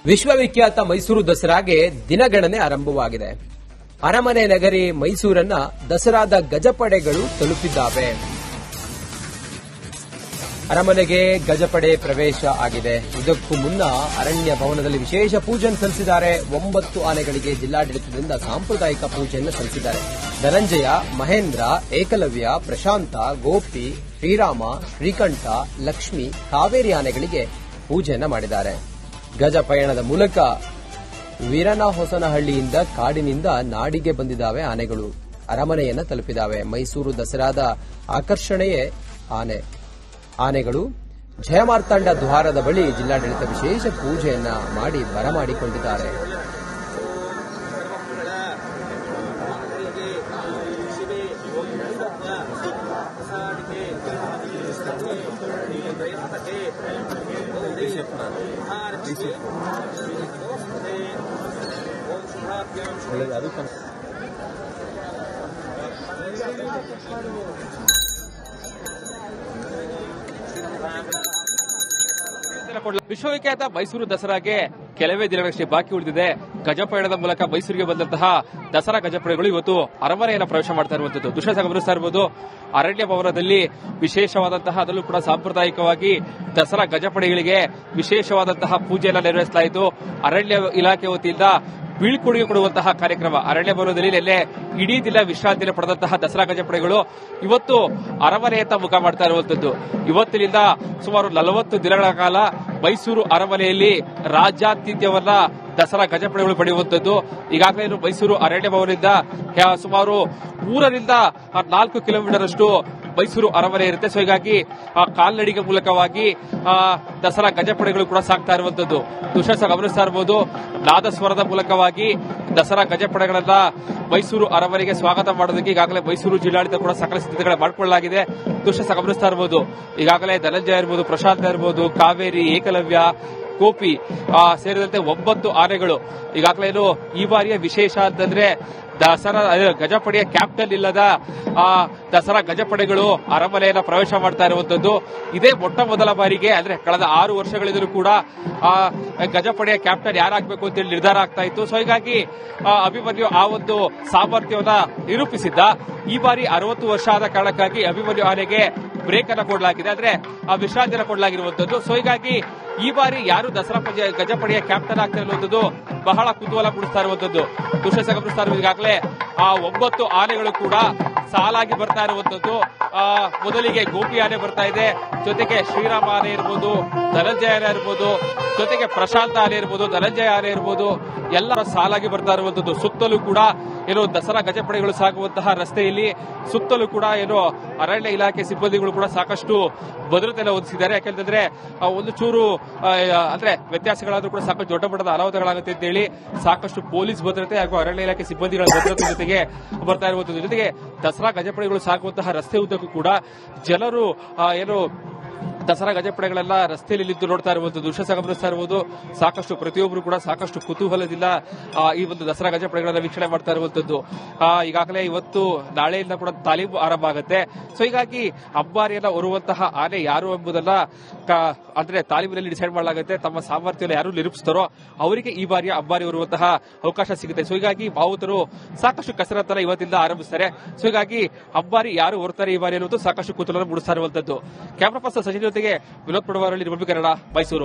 ವಿಶ್ವವಿಖ್ಯಾತ ಮೈಸೂರು ದಸರಾಗೆ ದಿನಗಣನೆ ಆರಂಭವಾಗಿದೆ. ಅರಮನೆ ನಗರಿ ಮೈಸೂರನ್ನ ದಸರಾದ ಗಜಪಡೆಗಳು ತಲುಪಿದ್ದಾವೆ. ಅರಮನೆಗೆ ಗಜಪಡೆ ಪ್ರವೇಶ ಆಗಿದೆ. ಇದಕ್ಕೂ ಮುನ್ನ ಅರಣ್ಯ ಭವನದಲ್ಲಿ ವಿಶೇಷ ಪೂಜೆಯನ್ನು ಸಲ್ಲಿಸಿದ್ದಾರೆ. 9 ಆನೆಗಳಿಗೆ ಜಿಲ್ಲಾಡಳಿತದಿಂದ ಸಾಂಪ್ರದಾಯಿಕ ಪೂಜೆಯನ್ನು ಸಲ್ಲಿಸಿದ್ದಾರೆ. ಧನಂಜಯ, ಮಹೇಂದ್ರ, ಏಕಲವ್ಯ, ಪ್ರಶಾಂತ, ಗೋಪಿ, ಶ್ರೀರಾಮ, ಶ್ರೀಕಂಠ, ಲಕ್ಷ್ಮಿ, ಕಾವೇರಿ ಆನೆಗಳಿಗೆ ಪೂಜೆಯನ್ನು ಮಾಡಿದ್ದಾರೆ. ಗಜ ಪಯಣದ ಮೂಲಕ ವೀರನಹೊಸನಹಳ್ಳಿಯಿಂದ ಕಾಡಿನಿಂದ ನಾಡಿಗೆ ಬಂದಿದ್ದಾವೆ ಆನೆಗಳು. ಅರಮನೆಯನ್ನು ತಲುಪಿದ್ದಾವೆ. ಮೈಸೂರು ದಸರಾದ ಆಕರ್ಷಣೆಯೇ ಆನೆಗಳು. ಜಯಮಾರ್ತಾಂಡ ದ್ವಾರದ ಬಳಿ ಜಿಲ್ಲಾಡಳಿತ ವಿಶೇಷ ಪೂಜೆಯನ್ನ ಮಾಡಿ ಬರಮಾಡಿಕೊಂಡಿದ್ದಾರೆ. ವಿಶ್ವವಿಖ್ಯಾತ ಮೈಸೂರು ದಸರಾಗೆ ಕೆಲವೇ ದಿನಗಳಷ್ಟೇ ಬಾಕಿ ಉಳಿದಿದೆ. ಗಜಪಯಣದ ಮೂಲಕ ಮೈಸೂರಿಗೆ ಬಂದಂತಹ ದಸರಾ ಗಜಪಡೆಗಳು ಇವತ್ತು ಅರಮನೆಯನ್ನು ಪ್ರವೇಶ ಮಾಡ್ತಾ ಇರುವಂತದ್ದು ದೃಶ್ಯ ಗಮನಿಸ್ತಾ ಇರಬಹುದು. ಅರಣ್ಯ ಭವನದಲ್ಲಿ ವಿಶೇಷವಾದಂತಹ ಅದರಲ್ಲೂ ಕೂಡ ಸಾಂಪ್ರದಾಯಿಕವಾಗಿ ದಸರಾ ಗಜಪಡೆಗಳಿಗೆ ವಿಶೇಷವಾದಂತಹ ಪೂಜೆಯನ್ನು ನೆರವೇರಿಸಲಾಯಿತು. ಅರಣ್ಯ ಇಲಾಖೆ ವತಿಯಿಂದ ಬೀಳ್ಕೊಡುಗೆ ಕೊಡುವಂತಹ ಕಾರ್ಯಕ್ರಮ ಅರಣ್ಯ ಭವನದಲ್ಲಿ ನಿನ್ನೆ ಇಡೀ ದಿನ ವಿಶ್ರಾಂತಿಯನ್ನು ಪಡೆದಂತಹ ದಸರಾ ಗಜಪಡೆಗಳು ಇವತ್ತು ಅರಮನೆಯತ್ತ ಮುಖ ಮಾಡ್ತಾ ಇರುವಂತದ್ದು. ಇವತ್ತಿನಿಂದ ಸುಮಾರು 40 ದಿನಗಳ ಕಾಲ ಮೈಸೂರು ಅರಮನೆಯಲ್ಲಿ ರಾಜ್ಯಾತಿಥ್ಯವನ್ನ ದಸರಾ ಗಜಪಡೆಗಳು ಪಡೆಯುವಂತದ್ದು. ಈಗಾಗಲೇ ಮೈಸೂರು ಅರಣ್ಯ ಭವನದಿಂದ ಸುಮಾರು 3 ರಿಂದ 4 ಕಿಲೋಮೀಟರ್ ಅಷ್ಟು ಮೈಸೂರು ಅರಮನೆ ಇರುತ್ತೆ. ಸೊ ಹೀಗಾಗಿ ಕಾಲ್ನಡಿಗೆ ಮೂಲಕವಾಗಿ ದಸರಾ ಗಜಪಡೆಗಳು ಕೂಡ ಸಾಗ್ತಾ ಇರುವಂತದ್ದು ದೃಶ್ಯ ಗಮನಿಸ್ತಾ ಇರಬಹುದು. ನಾದಸ್ವರದ ಮೂಲಕವಾಗಿ ದಸರಾ ಗಜಪಡೆಗಳನ್ನ ಮೈಸೂರು ಅರಮನೆಗೆ ಸ್ವಾಗತ ಮಾಡೋದಕ್ಕೆ ಈಗಾಗಲೇ ಮೈಸೂರು ಜಿಲ್ಲಾಡಳಿತ ಕೂಡ ಸಕಲ ಸಿದ್ಧತೆಗಳು ಮಾಡಿಕೊಳ್ಳಲಾಗಿದೆ. ದೃಶ್ಯ ಗಮನಿಸ್ತಾ ಇರಬಹುದು. ಈಗಾಗಲೇ ಧನಂಜಯ ಇರಬಹುದು, ಪ್ರಶಾಂತ ಇರಬಹುದು, ಕಾವೇರಿ, ಏಕಲವ್ಯ, ಗೋಪಿ ಸೇರಿದಂತೆ 9 ಆನೆಗಳು. ಈಗಾಗಲೇ ಈ ಬಾರಿಯ ವಿಶೇಷ ಅಂತಂದ್ರೆ ದಸರಾ ಗಜಪಡೆಯ ಕ್ಯಾಪ್ಟನ್ ಇಲ್ಲದ ದಸರಾ ಗಜಪಡೆಗಳು ಅರಮನೆಯನ್ನು ಪ್ರವೇಶ ಮಾಡ್ತಾ ಇರುವಂತದ್ದು. ಇದೇ ಮೊಟ್ಟ ಮೊದಲ ಬಾರಿಗೆ ಅಂದ್ರೆ ಕಳೆದ 6 ವರ್ಷಗಳಿಂದಲೂ ಕೂಡ ಗಜಪಡೆಯ ಕ್ಯಾಪ್ಟನ್ ಯಾರಾಗಬೇಕು ಅಂತೇಳಿ ನಿರ್ಧಾರ ಆಗ್ತಾ ಇತ್ತು. ಸೊ ಹೀಗಾಗಿ ಅಭಿಮನ್ಯು ಆ ಒಂದು ಸಾಮರ್ಥ್ಯವನ್ನ ನಿರೂಪಿಸಿದ್ದ. ಈ ಬಾರಿ 60 ವರ್ಷ ಆದ ಕಾರಣಕ್ಕಾಗಿ ಅಭಿಮನ್ಯು ಆನೆಗೆ ಬ್ರೇಕ್ ಅನ್ನು ಕೊಡಲಾಗಿದೆ, ಅಂದ್ರೆ ವಿಶ್ರಾಂತಿಯನ್ನು ಕೊಡಲಾಗಿರುವಂತದ್ದು. ಸೊ ಹೀಗಾಗಿ ಈ ಬಾರಿ ಯಾರು ದಸರಾ ಗಜಪಡೆಯ ಕ್ಯಾಪ್ಟನ್ ಆಗ್ತಾ ಇರುವಂತದ್ದು ಬಹಳ ಕುತೂಹಲ ಮೂಡಿಸ್ತಾ ಇರುವಂತದ್ದು ದೃಶ್ಯ ಗಮನಿಸ್ತಾ ಇರುವುದು. ಈಗಾಗಲೇ 9 ಆನೆಗಳು ಕೂಡ ಸಾಲಾಗಿ ಬರ್ತಾ ಇರುವಂತದ್ದು. ಮೊದಲಿಗೆ ಗೋಪಿ ಆನೆ ಬರ್ತಾ ಇದೆ, ಜೊತೆಗೆ ಶ್ರೀರಾಮ ಆನೆ ಇರ್ಬೋದು, ಧನಂಜಯ ಆನೆ ಇರ್ಬೋದು, ಜೊತೆಗೆ ಪ್ರಶಾಂತ ಆನೆ ಇರ್ಬೋದು, ಧನಂಜಯ ಆನೆ ಇರ್ಬೋದು, ಎಲ್ಲರ ಸಾಲಾಗಿ ಬರ್ತಾ ಇರುವಂತದ್ದು. ಸುತ್ತಲೂ ಕೂಡ ದಸರಾ ಗಜಪಡೆಗಳು ಸಾಗುವಂತಹ ರಸ್ತೆಯಲ್ಲಿ ಸುತ್ತಲೂ ಕೂಡ ಅರಣ್ಯ ಇಲಾಖೆ ಸಿಬ್ಬಂದಿಗಳು ಕೂಡ ಸಾಕಷ್ಟು ಭದ್ರತೆಯನ್ನು ಒದಗಿಸಿದ್ದಾರೆ. ಯಾಕೆಂತಂದ್ರೆ ಒಂದು ಚೂರು ಅಂದ್ರೆ ವ್ಯತ್ಯಾಸಗಳಾದ್ರೂ ಕೂಡ ಸಾಕಷ್ಟು ದೊಡ್ಡ ಮಟ್ಟದ ಅನಾಹುತಗಳಾಗುತ್ತೆ ಅಂತ ಹೇಳಿ ಸಾಕಷ್ಟು ಪೊಲೀಸ್ ಭದ್ರತೆ ಹಾಗೂ ಅರಣ್ಯ ಇಲಾಖೆ ಸಿಬ್ಬಂದಿಗಳ ಭದ್ರತೆ ಜೊತೆಗೆ ಬರ್ತಾ ಇರುವಂತದ್ದು. ಜೊತೆಗೆ ದಸರಾ ಗಜಪಡೆಗಳು ಸಾಗುವಂತಹ ರಸ್ತೆ ಉದ್ದಕ್ಕೂ ಕೂಡ ಜನರು ದಸರಾ ಗಜಪಡೆಗಳೆಲ್ಲ ರಸ್ತೆಯಲ್ಲಿ ನಿಂತು ನೋಡ್ತಾ ಇರುವಂತದ್ದು ದೃಶ್ಯ ಗಮನಿಸ್ತಾ ಇರುವುದು. ಸಾಕಷ್ಟು ಪ್ರತಿಯೊಬ್ಬರು ಕೂಡ ಸಾಕಷ್ಟು ಕುತೂಹಲದಿಂದ ಈ ಒಂದು ದಸರಾ ಗಜಪಡೆಗಳನ್ನ ವೀಕ್ಷಣೆ ಮಾಡ್ತಾ ಇರುವಂತದ್ದು. ಈಗಾಗಲೇ ಇವತ್ತು ನಾಳೆಯಿಂದ ಕೂಡ ತಾಲೀಮು ಆರಂಭ ಆಗುತ್ತೆ. ಸೊ ಹೀಗಾಗಿ ಅಂಬಾರಿಯನ್ನ ಹೊರುವಂತಹ ಆನೆ ಯಾರು ಎಂಬುದನ್ನ ಅಂದ್ರೆ ತಾಲೀಮಿನಲ್ಲಿ ಡಿಸೈಡ್ ಮಾಡಲಾಗುತ್ತೆ. ತಮ್ಮ ಸಾಮರ್ಥ್ಯವನ್ನು ಯಾರು ನಿರೂಪಿಸ್ತಾರೋ ಅವರಿಗೆ ಈ ಬಾರಿಯ ಅಂಬಾರಿ ಹೊರುವಂತಹ ಅವಕಾಶ ಸಿಗುತ್ತೆ. ಸೊ ಹೀಗಾಗಿ ಭಾವುತರು ಸಾಕಷ್ಟು ಕಸರತ್ತನ್ನ ಇವತ್ತಿಂದ ಆರಂಭಿಸ್ತಾರೆ. ಸೊ ಹೀಗಾಗಿ ಅಂಬಾರಿ ಯಾರು ಹೊರ್ತಾರೆ ಈ ಬಾರಿ ಅನ್ನೋದು ಸಾಕಷ್ಟು ಕುತೂಹಲ ಮೂಡಿಸ್ತಾ ಇರುವಂತದ್ದು. ಕ್ಯಾಮರಾ ಪರ್ಸನ್ ಸಚಿನ್ ಜೊತೆಗೆ ವಿನೋದ್ ಪಡವಾರಳ್ಳಿ, ರಿಪಬ್ಲಿಕ್ ಕನ್ನಡ, ಮೈಸೂರು.